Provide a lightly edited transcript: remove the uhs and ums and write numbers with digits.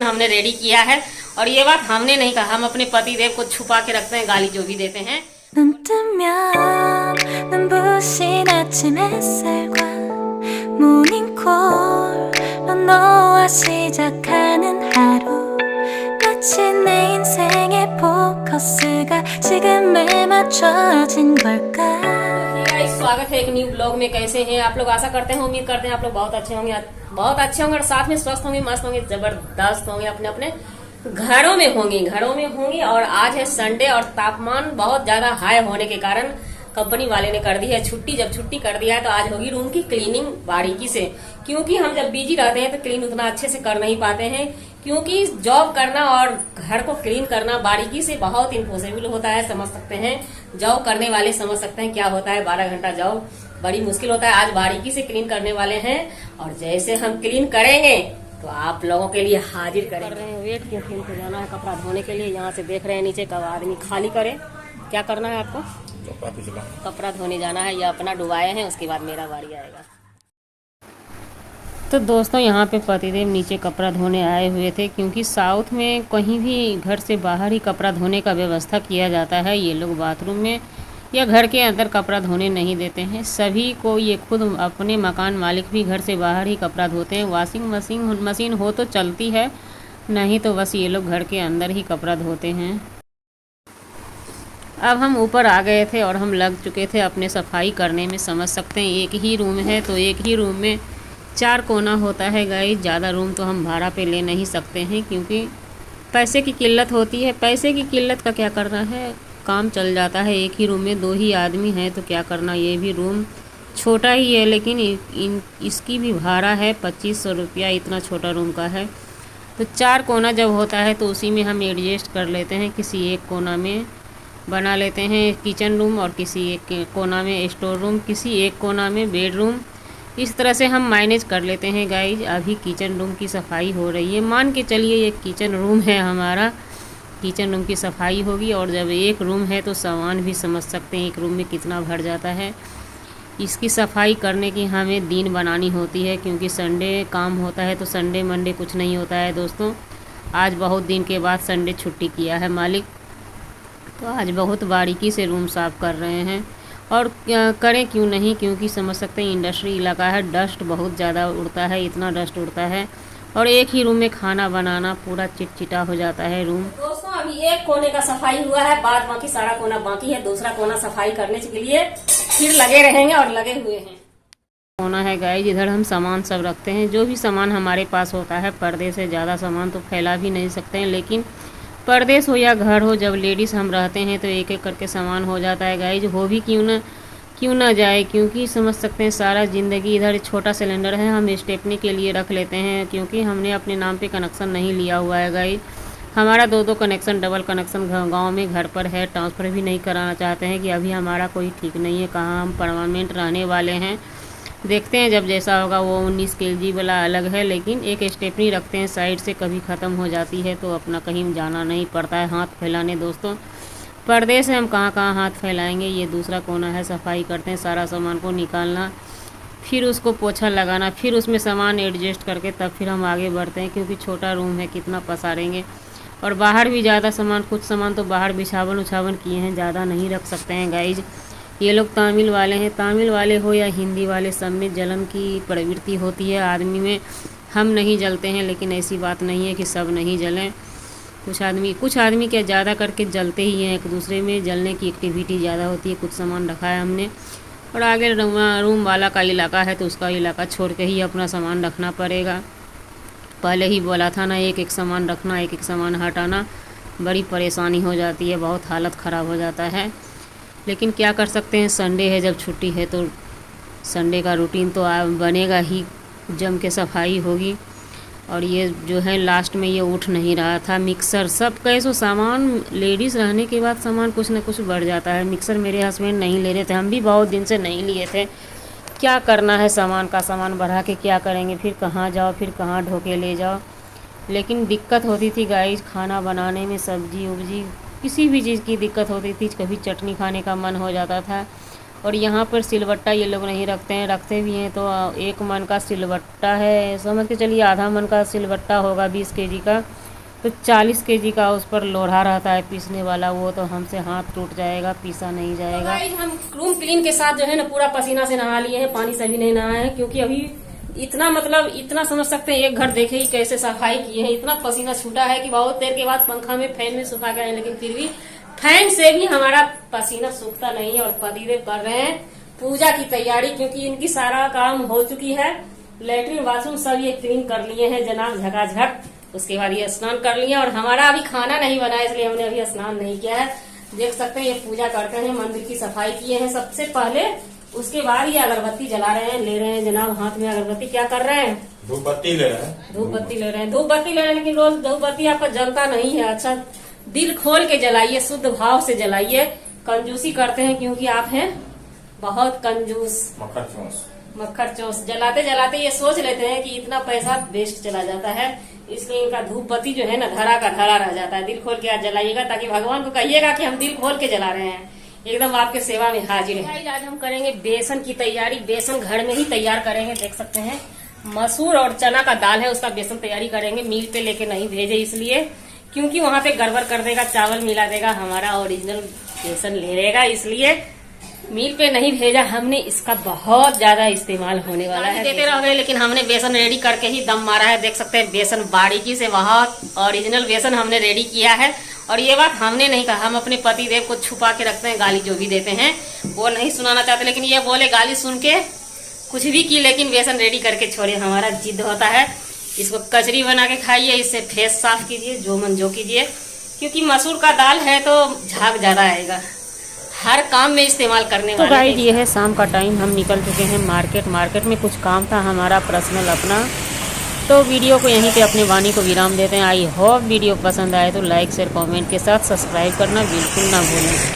हमने रेडी किया है और ये बात हमने नहीं कहा, हम अपने पति देव को छुपा के रखते हैं, गाली जो भी देते हैं। 눈 뜨면 눈부신 아침 햇살과 모닝콜로 너와 시작하는 하루 마치 내 인생의 포커스가 지금에 맞춰진 걸까। स्वागत है एक न्यू ब्लॉग में। कैसे हैं आप लोग? आशा करते हैं, उम्मीद करते हैं आप लोग बहुत अच्छे होंगे और साथ में स्वस्थ होंगे, मस्त होंगे, जबरदस्त होंगे, अपने अपने घरों में होंगी। और आज है संडे और तापमान बहुत ज्यादा हाई होने के कारण कंपनी वाले ने कर दी है छुट्टी। जब छुट्टी कर दिया है तो आज होगी रूम की क्लीनिंग बारीकी से, क्योंकि हम जब बिजी रहते हैं तो क्लीन उतना अच्छे से कर नहीं पाते हैं, क्योंकि जॉब करना और घर को क्लीन करना बारीकी से बहुत इम्पॉसिबल होता है। समझ सकते हैं, जॉब करने वाले समझ सकते हैं क्या होता है। 12 घंटा जॉब बड़ी मुश्किल होता है। आज बारीकी से क्लीन करने वाले हैं और जैसे हम क्लीन करेंगे तो आप लोगों के लिए हाजिर कर रहे हैं। वेट क्यों क्लीन को जाना है कपड़ा धोने के लिए। यहाँ से देख रहे हैं नीचे कब आदमी खाली करे। क्या करना है आपको? कपड़ा धोने जाना है, या अपना डुबाए हैं, उसके बाद मेरा बारी आएगा। तो दोस्तों यहाँ पे पतिदेव नीचे कपड़ा धोने आए हुए थे, क्योंकि साउथ में कहीं भी घर से बाहर ही कपड़ा धोने का व्यवस्था किया जाता है। ये लोग बाथरूम में या घर के अंदर कपड़ा धोने नहीं देते हैं सभी को। ये खुद अपने मकान मालिक भी घर से बाहर ही कपड़ा धोते हैं। वॉशिंग मशीन हो तो चलती है, नहीं तो बस ये लोग घर के अंदर ही कपड़ा धोते हैं। अब हम ऊपर आ गए थे और हम लग चुके थे अपने सफाई करने में। समझ सकते हैं एक ही रूम है तो एक ही रूम में 4 कोना होता है गाइस। ज़्यादा रूम तो हम भाड़ा पे ले नहीं सकते हैं, क्योंकि पैसे की किल्लत होती है। पैसे की किल्लत का क्या करना है, काम चल जाता है। एक ही रूम में 2 ही आदमी हैं तो क्या करना। ये भी रूम छोटा ही है, लेकिन इसकी भी भाड़ा है 2500 रुपया, इतना छोटा रूम का है। तो 4 कोना जब होता है तो उसी में हम एडजस्ट कर लेते हैं। किसी एक कोना में बना लेते हैं किचन रूम और किसी एक कोना में स्टोर रूम, किसी एक कोना में बेडरूम। इस तरह से हम मैनेज कर लेते हैं गाइज। अभी किचन रूम की सफाई हो रही है। मान के चलिए ये किचन रूम है हमारा, किचन रूम की सफाई होगी। और जब एक रूम है तो सामान भी समझ सकते हैं एक रूम में कितना भर जाता है। इसकी सफाई करने की हमें दिन बनानी होती है, क्योंकि संडे काम होता है तो संडे मंडे कुछ नहीं होता है दोस्तों। आज बहुत दिन के बाद संडे छुट्टी किया है मालिक, तो आज बहुत बारीकी से रूम साफ़ कर रहे हैं। और करें क्यों नहीं, क्योंकि समझ सकते हैं इंडस्ट्री इलाका है, डस्ट बहुत ज़्यादा उड़ता है, इतना डस्ट उड़ता है। और एक ही रूम में खाना बनाना पूरा चिटचिटा हो जाता है रूम। दोस्तों अभी एक कोने का सफाई हुआ है, बाद बाकी सारा कोना बाकी है। दूसरा कोना सफाई करने के लिए फिर लगे रहेंगे और लगे हुए हैं। कोना है गाइस, इधर हम सामान सब रखते हैं, जो भी सामान हमारे पास होता है। पर्दे से ज़्यादा सामान तो फैला भी नहीं सकते हैं, लेकिन परदेश हो या घर हो, जब लेडीज़ हम रहते हैं तो एक एक करके सामान हो जाता है गाइज। हो भी क्यों ना जाए, क्योंकि समझ सकते हैं सारा ज़िंदगी। इधर छोटा सिलेंडर है, हम स्टेपनी के लिए रख लेते हैं, क्योंकि हमने अपने नाम पे कनेक्शन नहीं लिया हुआ है गाइज। हमारा 2 कनेक्शन, डबल कनेक्शन गांव में घर पर है। ट्रांसफ़र भी नहीं कराना चाहते हैं कि अभी हमारा कोई ठीक नहीं है, कहाँ हम परमानेंट रहने वाले हैं। देखते हैं जब जैसा होगा। वो 19 kg वाला अलग है, लेकिन एक स्टेपनी रखते हैं साइड से, कभी ख़त्म हो जाती है तो अपना कहीं जाना नहीं पड़ता है हाथ फैलाने। दोस्तों परदेश से हम कहाँ हाथ फैलाएंगे। ये दूसरा कोना है, सफाई करते हैं, सारा सामान को निकालना, फिर उसको पोछा लगाना, फिर उसमें सामान एडजस्ट करके तब फिर हम आगे बढ़ते हैं, क्योंकि छोटा रूम है, कितना पसारेंगे। और बाहर भी ज़्यादा सामान, कुछ सामान तो बाहर बिछावन उछावन किए हैं, ज़्यादा नहीं रख सकते हैं गाइज। ये लोग तमिल वाले हैं, तमिल वाले हो या हिंदी वाले, सब में जलन की प्रवृत्ति होती है आदमी में। हम नहीं जलते हैं, लेकिन ऐसी बात नहीं है कि सब नहीं जलें। कुछ आदमी क्या ज़्यादा करके जलते ही हैं, एक दूसरे में जलने की एक्टिविटी ज़्यादा होती है। कुछ सामान रखा है हमने, और आगे रूम वाला का इलाका है तो उसका इलाका छोड़ के ही अपना सामान रखना पड़ेगा। पहले ही बोला था ना, एक एक सामान रखना, एक एक सामान हटाना, बड़ी परेशानी हो जाती है, बहुत हालत ख़राब हो जाता है। लेकिन क्या कर सकते हैं, संडे है, जब छुट्टी है तो संडे का रूटीन तो बनेगा ही, जम के सफाई होगी। और ये जो है लास्ट में ये उठ नहीं रहा था। मिक्सर सब कैसो सामान, लेडीज़ रहने के बाद सामान कुछ ना कुछ बढ़ जाता है। मिक्सर मेरे हस्बैंड नहीं ले रहे थे, हम भी बहुत दिन से नहीं लिए थे। क्या करना है, सामान का सामान बढ़ा के क्या करेंगे, फिर कहाँ जाओ, फिर कहाँ ढोके ले जाओ। लेकिन दिक्कत होती थी गाइस खाना बनाने में, सब्जी उब्जी किसी भी चीज़ की दिक्कत होती थी। कभी चटनी खाने का मन हो जाता था और यहाँ पर सिलबट्टा ये लोग नहीं रखते हैं, रखते भी हैं तो 1 मन का सिलबट्टा है, समझ के चलिए आधा मन का सिलबट्टा होगा 20 केजी का, तो 40 केजी का उस पर लोढ़ा रहता है पीसने वाला, वो तो हमसे हाथ टूट जाएगा, पीसा नहीं जाएगा। तो हम रूम क्लीन के साथ जो है ना पूरा पसीना से नहा लिए हैं, पानी से भी नहीं नहाए हैं, क्योंकि अभी इतना मतलब इतना समझ सकते हैं, एक घर देखे ही कैसे सफाई किए हैं, इतना पसीना छूटा है कि बहुत देर के बाद पंखा में फैन में सुखा गया है, लेकिन फिर भी फैन से भी हमारा पसीना सूखता नहीं है। और पतिदेव कर रहे हैं पूजा की तैयारी, क्योंकि इनकी सारा काम हो चुकी है, लेटरिन बाथरूम सब ये क्लीन कर लिए हैं जनाब झकाझक। उसके बाद ये स्नान कर लिए, और हमारा अभी खाना नहीं बना है इसलिए हमने अभी स्नान नहीं किया है। देख सकते हैं ये पूजा करते हैं, मंदिर की सफाई किए हैं सबसे पहले, उसके बाद ये अगरबत्ती जला रहे हैं, ले रहे हैं जनाब हाथ में अगरबत्ती। क्या कर रहे हैं? धूप बत्ती ले रहे हैं। धूप बत्ती ले रहे हैं, धूप बत्ती ले रहे हैं, लेकिन रोज धूप बत्ती आपका जलता नहीं है। अच्छा दिल खोल के जलाइए, शुद्ध भाव से जलाइए, कंजूसी करते हैं क्योंकि आप हैं बहुत कंजूस। मक्खर चौस जलाते जलाते ये सोच लेते हैं कि इतना पैसा वेस्ट चला जाता है, इसलिए इनका धूप बत्ती जो है ना धरा का धरा रह जाता है। दिल खोल के आज जलाइएगा, ताकि भगवान को कहिएगा कि हम दिल खोल के जला रहे हैं, एकदम आपके सेवा में हाजिर है। आज हम करेंगे बेसन की तैयारी, बेसन घर में ही तैयार करेंगे। देख सकते हैं मसूर और चना का दाल है, उसका बेसन तैयारी करेंगे, मिल पे लेके नहीं भेजे इसलिए, क्योंकि वहां पे गड़बड़ कर देगा, चावल मिला देगा, हमारा ओरिजिनल बेसन ले लेगा, इसलिए मिल पे नहीं भेजा हमने। इसका बहुत ज्यादा इस्तेमाल होने वाला है, देते रह गए, लेकिन हमने बेसन रेडी करके ही दम मारा है। देख सकते हैं बेसन बारीकी से, बहुत ओरिजिनल बेसन हमने रेडी किया है। और ये बात हमने नहीं कहा, हम अपने पति देव को छुपा के रखते हैं, गाली जो भी देते हैं वो नहीं सुनाना चाहते, लेकिन ये बोले गाली सुन के कुछ भी की, लेकिन बेसन रेडी करके छोड़े। हमारा जिद होता है, इसको कचरी बना के खाइए, इससे फेस साफ कीजिए, जो मन जो कीजिए, क्योंकि मसूर का दाल है तो झाग ज्यादा आएगा, हर काम में इस्तेमाल करने वाले। तो गाइस ये है शाम का टाइम, हम निकल चुके हैं मार्केट में कुछ काम था हमारा पर्सनल अपना, तो वीडियो को यहीं पे अपने वाणी को विराम देते हैं। आई होप वीडियो पसंद आए तो लाइक शेयर कमेंट के साथ सब्सक्राइब करना बिल्कुल ना भूलें।